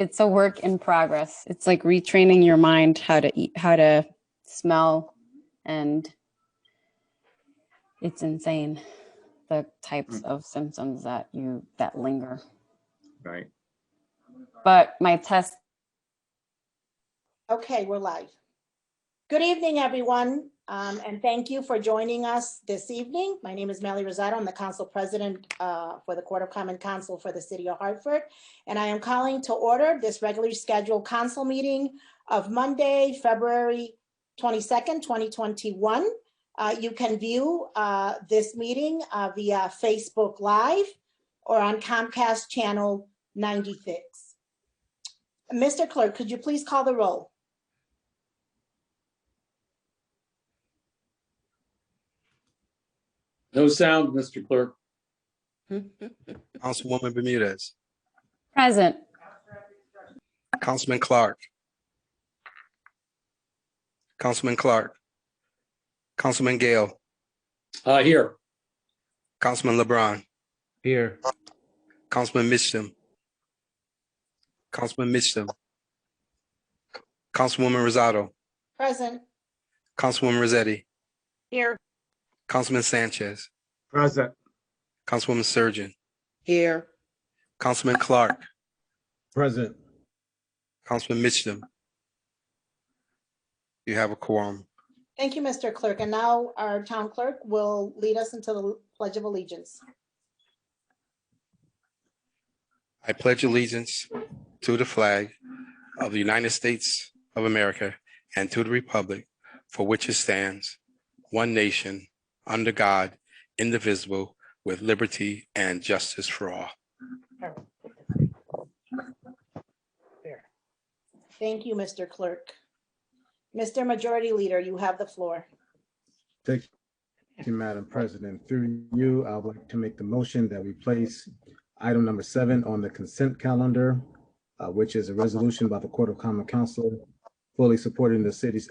it's a work in progress. It's like retraining your mind how to eat, how to smell, and it's insane the types of symptoms that linger. Right. But my test. Okay, we're live. Good evening, everyone, and thank you for joining us this evening. My name is Melly Rosado. I'm the Council President for the Court of Common Council for the City of Hartford, and I am calling to order this regularly scheduled council meeting of Monday, February 22nd, 2021. You can view this meeting via Facebook Live or on Comcast Channel 96. Mr. Clerk, could you please call the roll? No sound, Mr. Clerk. Councilwoman Bermudez. Present. Councilman Clark. Councilman Clark. Councilman Gale. Here. Councilman LeBron. Here. Councilman Mitchum. Councilman Mitchum. Councilwoman Rosado. Present. Councilwoman Rossetti. Here. Councilman Sanchez. Present. Councilwoman Surgeon. Here. Councilman Clark. Present. Councilman Mitchum. You have a quorum. Thank you, Mr. Clerk. And now our town clerk will lead us into the Pledge of Allegiance. I pledge allegiance to the flag of the United States of America and to the republic for which it stands, one nation, under God, indivisible, with liberty and justice for all. Thank you, Mr. Clerk. Mr. Majority Leader, you have the floor. Thank you, Madam President. Through you, I would like to make the motion that we place item number 7 on the consent calendar, which is a resolution by the Court of Common Council fully supporting the city's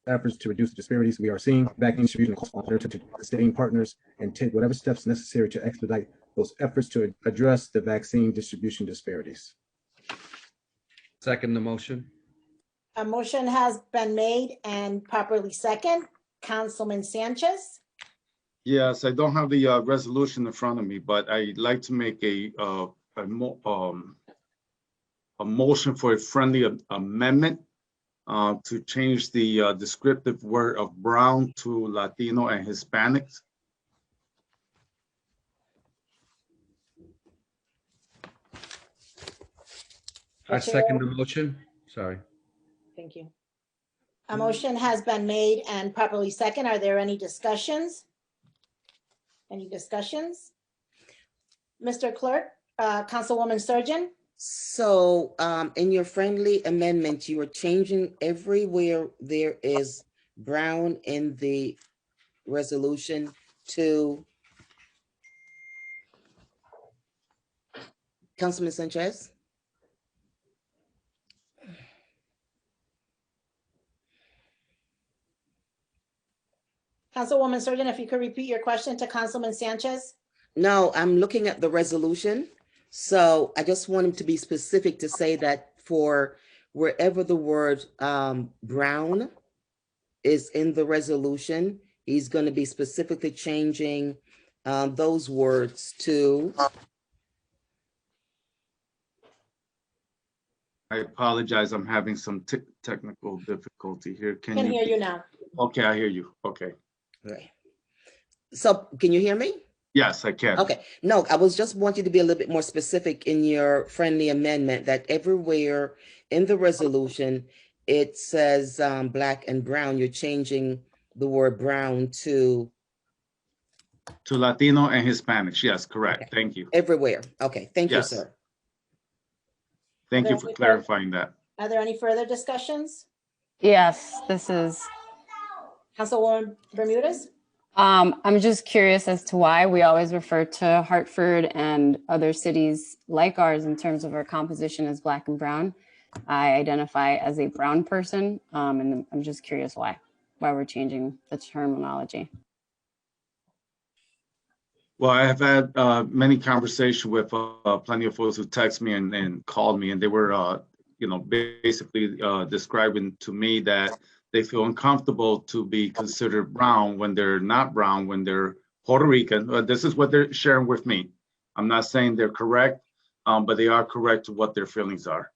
efforts to reduce the disparities we are seeing, vaccine distribution costs on to state partners, and take whatever steps necessary to expedite those efforts to address the vaccine distribution disparities. Second the motion. A motion has been made and properly second. Councilman Sanchez. Yes, I don't have the resolution in front of me, but I'd like to make a motion for a friendly amendment to change the descriptive word of brown to Latino and Hispanics. I second the motion. Sorry. Thank you. A motion has been made and properly second. Are there any discussions? Any discussions? Mr. Clerk, Councilwoman Surgeon? So in your friendly amendment, you are changing everywhere there is brown in the resolution to Councilman Sanchez? Councilwoman Surgeon, if you could repeat your question to Councilman Sanchez. No, I'm looking at the resolution. So I just want him to be specific to say that for wherever the word brown is in the resolution, he's going to be specifically changing those words to. I apologize, I'm having some technical difficulty here. Can hear you now. Okay, I hear you. Okay. Right. So can you hear me? Yes, I can. Okay. No, I was just wanting to be a little bit more specific in your friendly amendment that everywhere in the resolution, it says black and brown. You're changing the word brown to Latino and Hispanics. Yes, correct. Okay. Thank you. Everywhere. Okay. Thank you, sir. Thank you for clarifying that. Are there any further discussions? Yes, this is. Councilwoman Bermudez? I'm just curious as to why we always refer to Hartford and other cities like ours in terms of our composition as black and brown. I identify as a brown person, and I'm just curious why we're changing the terminology. Well, I have had many conversations with plenty of folks who text me and called me, and they were, basically describing to me that they feel uncomfortable to be considered brown when they're not brown, when they're Puerto Rican. This is what they're sharing with me. I'm not saying they're correct, but they are correct to what their feelings are.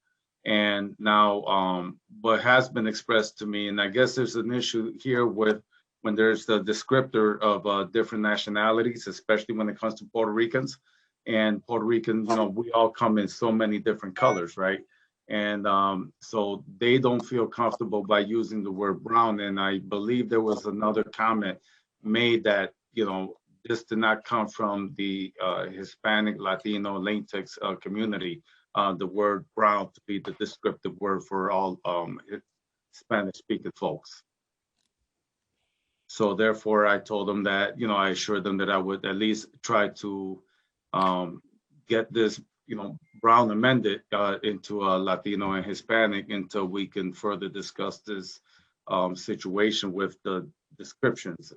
And now, what has been expressed to me, and I guess there's an issue here with when there's the descriptor of different nationalities, especially when it comes to Puerto Ricans. And Puerto Rican, we all come in so many different colors, right? And so they don't feel comfortable by using the word brown. And I believe there was another comment made that, this did not come from the Hispanic, Latino, Latinx community. The word brown to be the descriptive word for all Spanish-speaking folks. So therefore, I told them that, I assured them that I would at least try to get this, brown amended into a Latino and Hispanic until we can further discuss this situation with the descriptions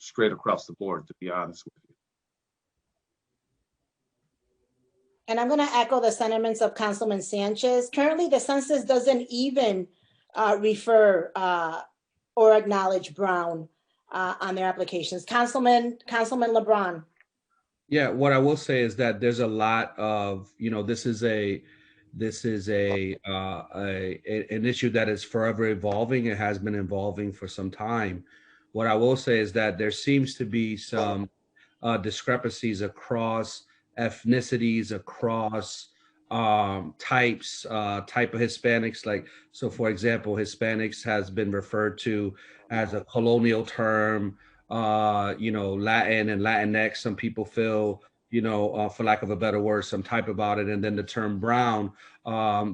straight across the board, to be honest with you. And I'm going to echo the sentiments of Councilman Sanchez. Currently, the census doesn't even refer or acknowledge brown on their applications. Councilman LeBron. Yeah, what I will say is that there's a lot of, this is an issue that is forever evolving. It has been evolving for some time. What I will say is that there seems to be some discrepancies across ethnicities, across type of Hispanics. Like, so for example, Hispanics has been referred to as a colonial term. Latin and Latinx, some people feel, for lack of a better word, some type about it. And then the term brown,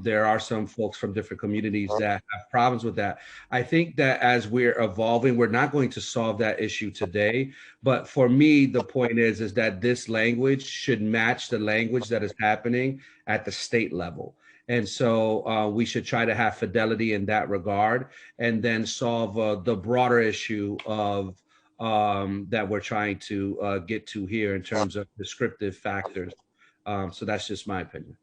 there are some folks from different communities that have problems with that. I think that as we're evolving, we're not going to solve that issue today. But for me, the point is that this language should match the language that is happening at the state level. And so we should try to have fidelity in that regard and then solve the broader issue of that we're trying to get to here in terms of descriptive factors. So that's just my opinion.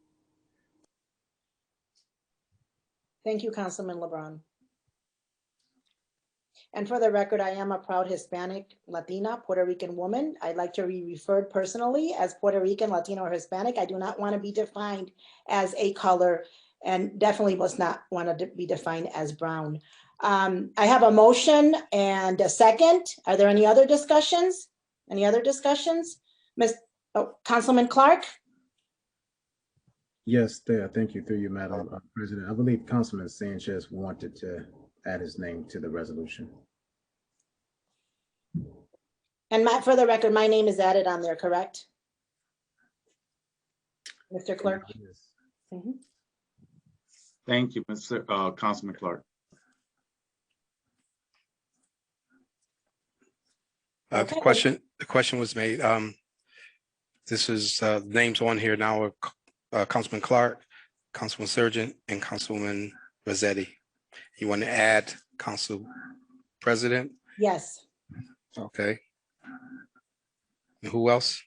Thank you, Councilman LeBron. And for the record, I am a proud Hispanic, Latina, Puerto Rican woman. I'd like to be referred personally as Puerto Rican, Latino, or Hispanic. I do not want to be defined as a color and definitely must not want to be defined as brown. I have a motion and a second. Are there any other discussions? Any other discussions? Councilman Clark? Yes, there. Thank you. Through you, Madam President. I believe Councilman Sanchez wanted to add his name to the resolution. And for the record, my name is added on there, correct? Mr. Clerk? Yes. Mm-hmm. Thank you, Mr. Councilman Clark. Okay. The question was made. This is names on here now are Councilman Clark, Councilman Surgeon, and Councilwoman Rossetti. You want to add Council President? Yes. Okay. And who else?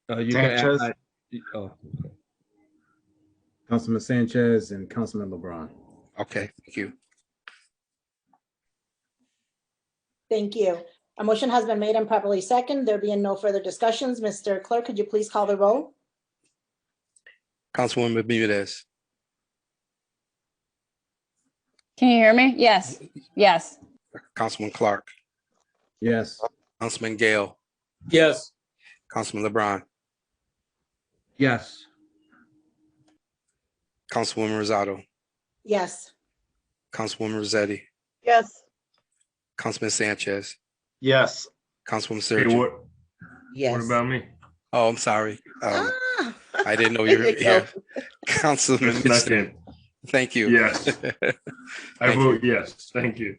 You Sanchez. can add, okay. Councilman Sanchez and Councilman LeBron. Okay, thank you. Thank you. A motion has been made and properly second. There being no further discussions, Mr. Clerk, could you please call the roll? Councilwoman Bermudez. Can you hear me? Yes. Yes. Councilman Clark. Yes. Councilman Gale. Yes. Councilman LeBron. Yes. Councilwoman Rosado. Yes. Councilwoman Rossetti. Yes. Councilman Sanchez. Yes. Councilwoman Hey, Surgeon. what Yes. about me? Oh, I'm sorry. Ah, I didn't know you were there you here. go. Councilman It's Mitchell. nothing. Thank you. Yes. I Thank vote yes. Thank you.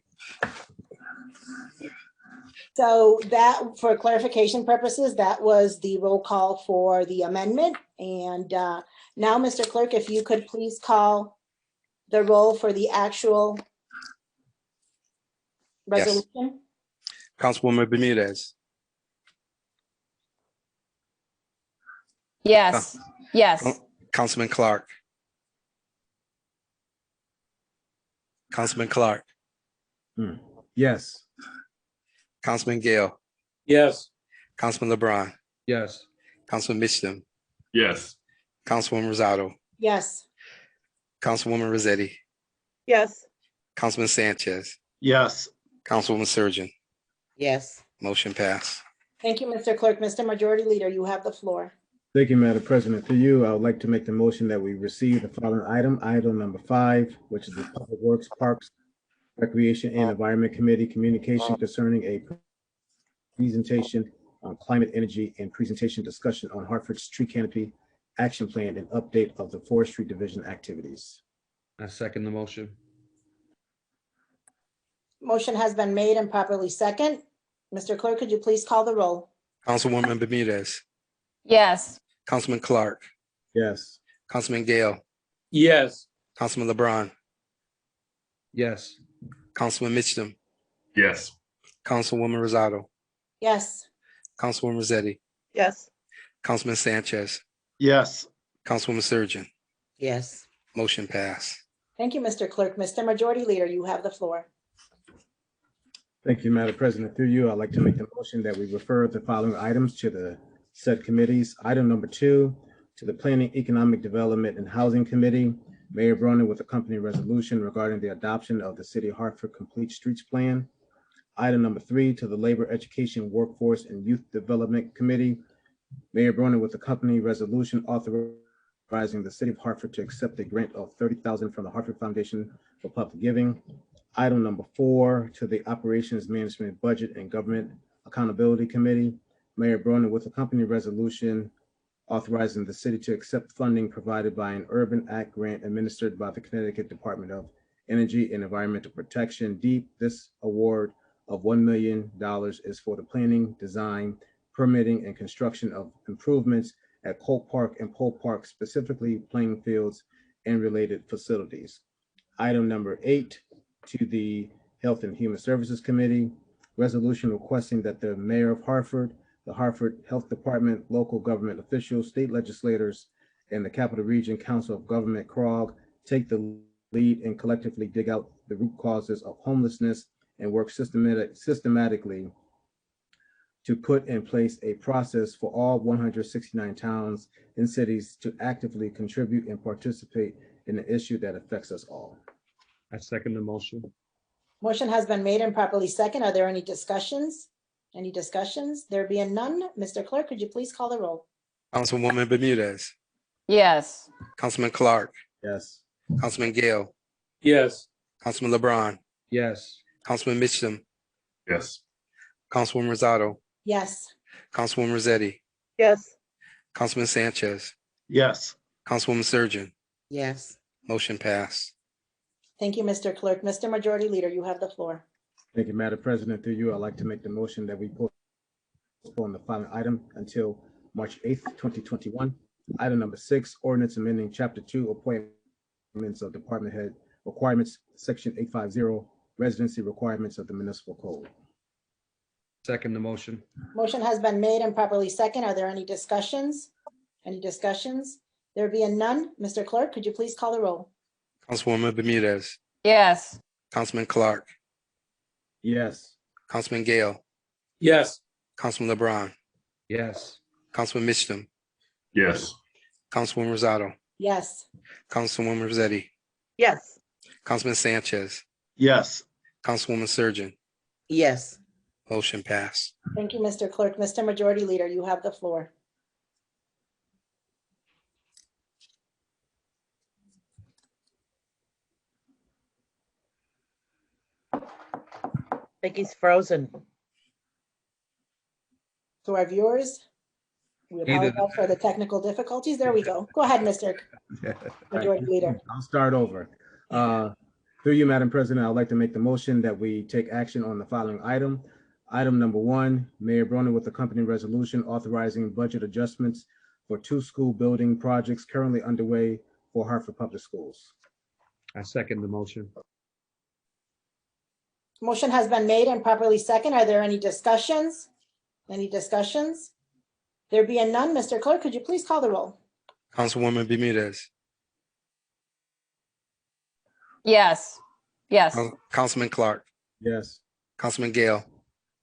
So that, for clarification purposes, that was the roll call for the amendment. And now, Mr. Clerk, if you could please call the roll for the actual Yes. resolution. Councilwoman Bermudez. Yes. Yes. Councilman Clark. Councilman Clark. Yes. Councilman Gale. Yes. Councilman LeBron. Yes. Councilman Mitchum. Yes. Councilwoman Rosado. Yes. Councilwoman Rossetti. Yes. Councilman Sanchez. Yes. Councilwoman Surgeon. Yes. Motion passed. Thank you, Mr. Clerk. Mr. Majority Leader, you have the floor. Thank you, Madam President. Through you, I would like to make the motion that we receive the following item number 5, which is the Public Works, Parks, Recreation and Environment Committee communication concerning a presentation on climate, energy, and presentation discussion on Hartford's tree canopy action plan and update of the Forestry Division activities. I second the motion. Motion has been made and properly second. Mr. Clerk, could you please call the roll? Councilwoman Bermudez. Yes. Councilman Clark. Yes. Councilman Gale. Yes. Councilman LeBron. Yes. Councilman Mitchum. Yes. Councilwoman Rosado. Yes. Councilwoman Rossetti. Yes. Councilman Sanchez. Yes. Councilwoman Surgeon. Yes. Motion passed. Thank you, Mr. Clerk. Mr. Majority Leader, you have the floor. Thank you, Madam President. Through you, I'd like to make the motion that we refer the following items to the said committees. Item number 2, to the Planning, Economic Development and Housing Committee. Mayor Bronin with a company resolution regarding the adoption of the City of Hartford Complete Streets Plan. Item number 3, to the Labor, Education, Workforce, and Youth Development Committee. Mayor Bronin with a company resolution authorizing the City of Hartford to accept a grant of $30,000 from the Hartford Foundation for Public Giving. Item number 4, to the Operations Management, Budget, and Government Accountability Committee. Mayor Bronin with a company resolution authorizing the city to accept funding provided by an Urban Act grant administered by the Connecticut Department of Energy and Environmental Protection, DEEP. This award of $1 million is for the planning, design, permitting, and construction of improvements at Colt Park and Pole Park, specifically playing fields and related facilities. Item number 8, to the Health and Human Services Committee, resolution requesting that the Mayor of Hartford, the Hartford Health Department, local government officials, state legislators, and the Capital Region Council of Government, CROG, take the lead and collectively dig out the root causes of homelessness and work systematically to put in place a process for all 169 towns and cities to actively contribute and participate in an issue that affects us all. I second the motion. Motion has been made and properly second. Are there any discussions? Any discussions? There being none, Mr. Clerk, could you please call the roll? Councilwoman Bermudez. Yes. Councilman Clark. Yes. Councilman Gale. Yes. Councilman LeBron. Yes. Councilman Mitchum. Yes. Councilwoman Rosado. Yes. Councilwoman Rossetti. Yes. Councilman Sanchez. Yes. Councilwoman Surgeon. Yes. Motion passed. Thank you, Mr. Clerk. Mr. Majority Leader, you have the floor. Thank you, Madam President. Through you, I'd like to make the motion that we postpone the following item until March 8th, 2021. Item number 6, ordinance amending Chapter 2, appointments of department head requirements, Section 850, residency requirements of the municipal code. Second the motion. Motion has been made and properly second. Are there any discussions? Any discussions? There being none, Mr. Clerk, could you please call the roll? Councilwoman Bermudez. Yes. Councilman Clark. Yes. Councilman Gale. Yes. Councilman LeBron. Yes. Councilman Mitchum. Yes. Councilwoman Rosado. Yes. Councilwoman Rossetti. Yes. Councilman Sanchez. Yes. Councilwoman Surgeon. Yes. Motion passed. Thank you, Mr. Clerk. Mr. Majority Leader, you have the floor. I think he's frozen. To our viewers, we apologize for the technical difficulties. There we go. Go ahead, Mr. Majority Leader. I'll start over. Through you, Madam President, I'd like to make the motion that we take action on the following item. Item number 1, Mayor Bronin with the company resolution authorizing budget adjustments for 2 school building projects currently underway for Hartford Public Schools. I second the motion. Motion has been made and properly second. Are there any discussions? Any discussions? There being none, Mr. Clerk, could you please call the roll? Councilwoman Bermudez, Yes. Yes. Councilman Clark, Yes. Councilman Gale,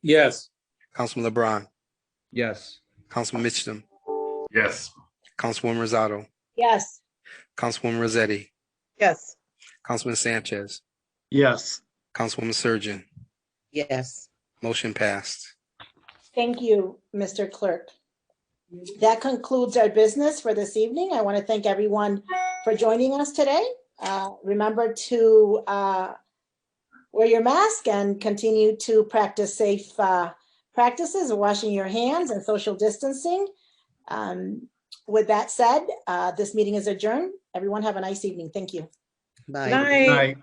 Yes. Councilman LeBron, Yes. Councilman Mitchum, Yes. Councilwoman Rosado, Yes. Councilwoman Rossetti, Yes. Councilman Sanchez, Yes. Councilwoman Surgeon. Yes. Motion passed. Thank you, Mr. Clerk. That concludes our business for this evening. I want to thank everyone for joining us today. Remember to wear your mask and continue to practice safe practices of washing your hands and social distancing. With that said, this meeting is adjourned. Everyone have a nice evening. Thank you. Bye. Night. Night.